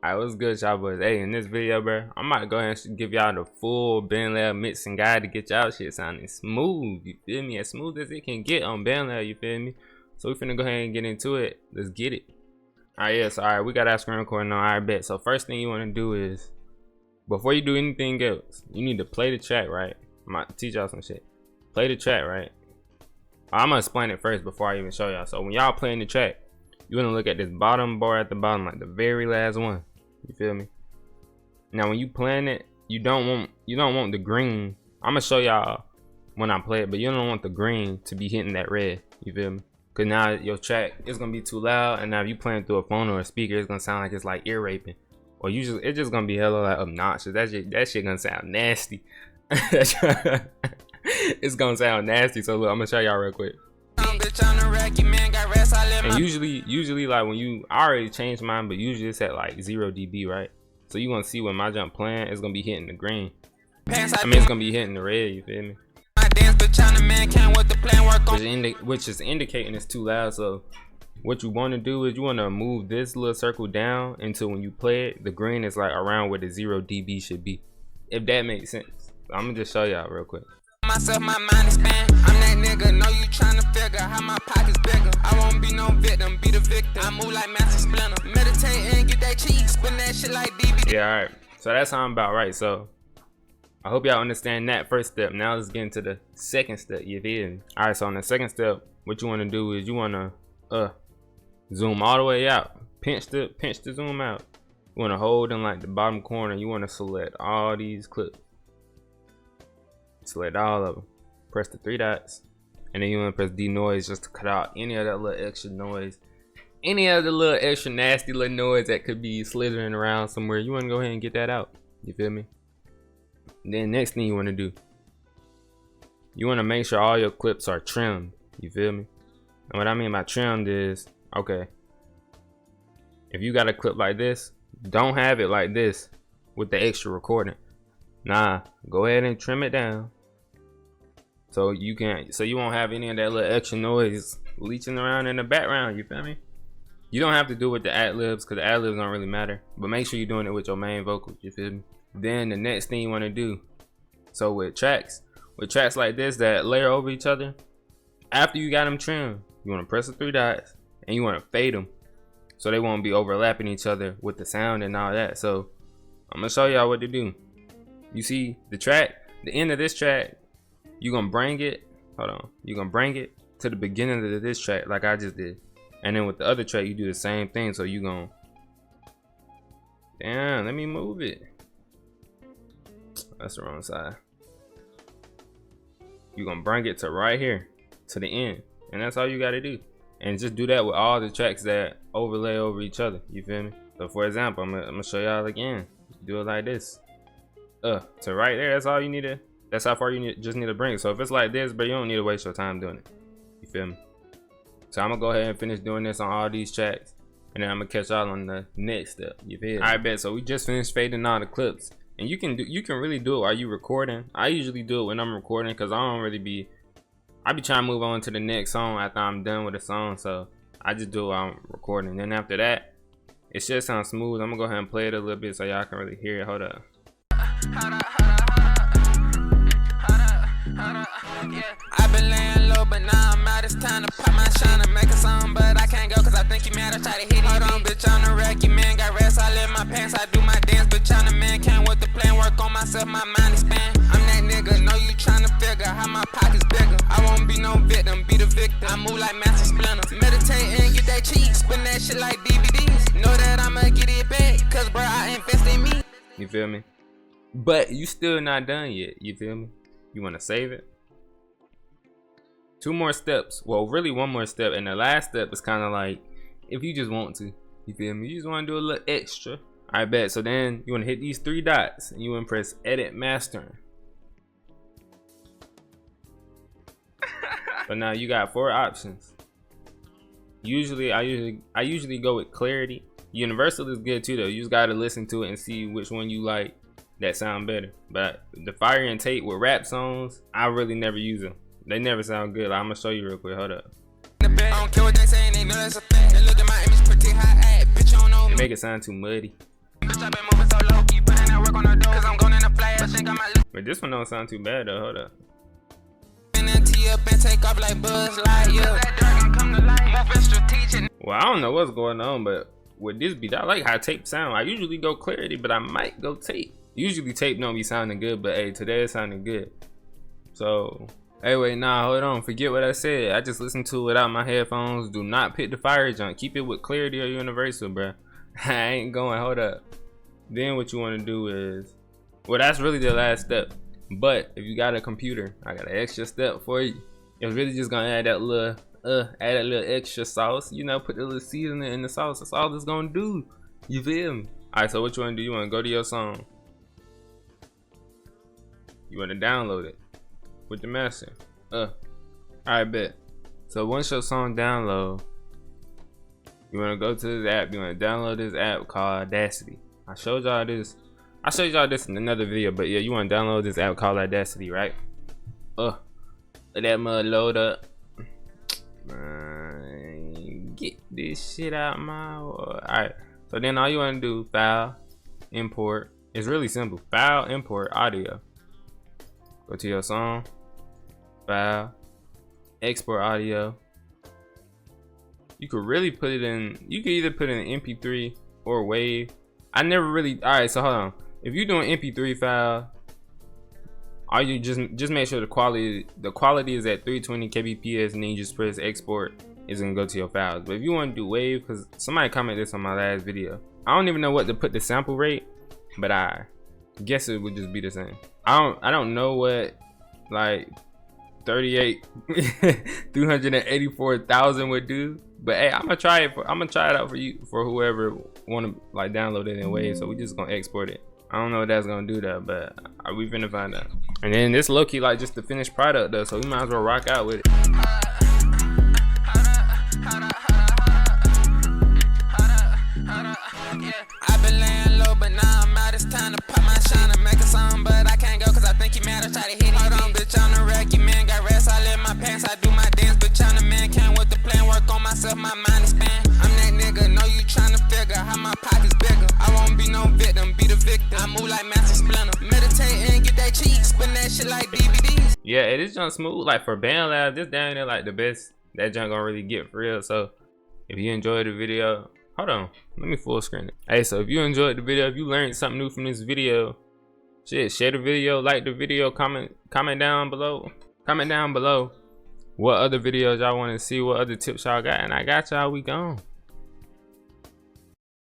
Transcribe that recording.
Alright, what's good, y'all boys? Hey, in this video, bro, I'm about to go ahead and give y'all the full Bandlab mixing guide to get y'all shit sounding smooth. You feel me? As smooth as it can get on Bandlab, you feel me? So we finna go ahead and get into it. Let's get it. Alright, yes, alright, we got our screen recording on. Alright, bet. So first thing you wanna do is, before you do anything else, you need to play the track, right? I'm about to teach y'all some shit. Play the track, right? I'm gonna explain it first before I even show y'all. So when y'all playing the track, you wanna look at this bottom bar at the bottom, like the very last one. You feel me? Now when you playing it, you don't want the green. I'm gonna show y'all when I play it, but you don't want the green to be hitting that red. You feel me? Cause now your track is gonna be too loud, and now if you playing through a phone or a speaker, it's gonna sound like it's like ear raping, or it's just gonna be hella like obnoxious. That shit gonna sound nasty. It's gonna sound nasty. So look, I'm gonna show y'all real quick. And usually like when I already changed mine, but usually it's at like 0 dB, right? So you gonna see when my jump playing, it's gonna be hitting the green. I mean, it's gonna be hitting the red. You feel me? Which is indicating it's too loud. So what you want to do is you want to move this little circle down until when you play it, the green is like around where the 0 dB should be. If that makes sense. I'm gonna just show y'all real quick. Myself, my mind is banned. I'm that nigga, know you tryna figure how my pockets bigger. I won't be no victim, be the victim. I move like Master Splinter. Meditate and get that cheese, spin that shit like DVD. Yeah, alright. So that sounds about right. So I hope y'all understand that first step. Now let's get into the second step. You feel me? Alright, so on the second step, what you wanna do is you wanna zoom all the way out. Pinch the zoom out. You wanna hold in like the bottom corner. You wanna select all these clips. Select all of them, press the 3 dots, and then you want to press denoise just to cut out any of that little extra noise, any of the little extra nasty little noise that could be slithering around somewhere. You want to go ahead and get that out. You feel me? And then next thing you want to do, you want to make sure all your clips are trimmed. You feel me? And what I mean by trimmed is, okay, if you got a clip like this, don't have it like this with the extra recording. Nah, go ahead and trim it down. So you won't have any of that little extra noise leeching around in the background. You feel me? You don't have to do it with the ad-libs, because the ad-libs don't really matter, but make sure you're doing it with your main vocals. You feel me? Then the next thing you want to do, so with tracks like this that layer over each other, after you got them trimmed, you want to press the 3 dots and you want to fade them so they won't be overlapping each other with the sound and all that. So I'm gonna show y'all what to do. You see the track, the end of this track, you're gonna bring it, you're gonna bring it to the beginning of this track like I just did. And then with the other track, you do the same thing. So you gonna, damn, let me move it. That's the wrong side. You're gonna bring it to right here, to the end. And that's all you gotta do. And just do that with all the tracks that overlay over each other. You feel me? So for example, I'm gonna show y'all again. Do it like this. To right there, that's all you need to, that's how far you just need to bring it. So if it's like this, but you don't need to waste your time doing it. You feel me? So I'm gonna go ahead and finish doing this on all these tracks, and then I'm gonna catch y'all on the next step. You feel me? Alright, bet. So we just finished fading all the clips, and you can really do it while you recording. I usually do it when I'm recording, because I be trying to move on to the next song after I'm done with the song. So I just do it while I'm recording. And then after that, it should sound smooth. I'm gonna go ahead and play it a little bit so y'all can really hear it. Hold up. I've been laying low, but now I'm out. It's time to pop my shine and make a song, but I can't go cause I think you mad. I try to hit it. Hold on, bitch, on the rack, you man got rest. I live my pants, I do my dance, bitch, on the man can't with the plan. Work on myself, my mind is spanned. I'm that nigga, know you tryna figure how my pockets bigger. I won't be no victim, be the victim. I move like Master Splinter. Meditate and get that cheese, spin that shit like DVDs. Know that I'ma get it back, cause bro, I invest in me. You feel me? But you still not done yet. You feel me? You want to save it. 2 more steps. Well, really 1 more step, and the last step is kind of like if you just want to. You feel me? You just want to do a little extra. I bet. So then you want to hit these 3 dots and you want to press edit mastering. So now you got 4 options. I usually go with clarity. Universal is good too though. You just gotta listen to it and see which one you like that sound better. But the fire and tape with rap songs, I really never use them. They never sound good. I'm gonna show you real quick. Hold up. I don't care what they saying, they know that's a fact. They look at my image pretty high, bitch, you don't know me. They make it sound too muddy. bitch, I been moving so low key. Putting that work on the door, cause I'm going in a flash. I think I might But this one don't sound too bad though. Hold up. up and take off like Buzz Lightyear. That dragon come to life. Moving strategic. Well, I don't know what's going on, but with this beat, I like how tape sound. I usually go clarity, but I might go tape. Usually tape don't be sounding good, but hey, today it sounded good. So, hey, wait, nah, hold on. Forget what I said. I just listened to it without my headphones. Do not pick the fire jump. Keep it with clarity or universal, bruh. I ain't going. Hold up. Then what you want to do is, well, that's really the last step. But if you got a computer, I got an extra step for you. It's really just gonna add that little extra sauce. You know, put the little seasoning in the sauce. That's all it's gonna do. You feel me? All right. So what you wanna do? You wanna go to your song. You wanna download it with the master. All right, bet. So once your song download, you wanna go to this app. You wanna download this app called Audacity. I showed y'all this in another video, but yeah, you want to download this app called Audacity, right? Let that mud load up. Get this shit out my. Alright, so then all you want to do, file, import. It's really simple. File, import audio. Go to your song, file, export audio. You could really put it in. You could either put it in MP3 or WAV. I never really. Alright, so hold on. If you're doing MP3 file, all you just make sure the quality is at 320 kbps, and then you just press export. It's gonna go to your files. But if you want to do WAV, because somebody commented this on my last video, I don't even know what to put the sample rate, but I guess it would just be the same. I don't know what like 384,000 would do, but hey, I'm gonna try it out for you, for whoever want to like download it in WAV. So we just gonna export it. I don't know what that's gonna do though, but we finna find out. And then this low-key like just the finished product though, so we might as well rock out with it. I've been laying low, but now I'm out. It's time to pop my shine and make a song, but I can't go cause I think you mad. I try to hit it. Hold on, bitch, on the rack, you man got rest. I live my pants, I do my dance, bitch, I'm the man. Can't with the plan, work on myself, my mind is spent. I'm that nigga, know you tryna figure how my pockets bigger. I won't be no victim, be the victim. I move like Master Splinter. Meditate and get that cheese, spin that shit like DVDs. Yeah, it is junk smooth. Like for Bandlab, this down there like the best that junk gonna really get for real. So if you enjoyed the video, hold on, let me full screen it. Hey, so if you enjoyed the video, if you learned something new from this video, shit, share the video, like the video, comment down below. Comment down below what other videos y'all want to see, what other tips y'all got, and I got y'all. We gone.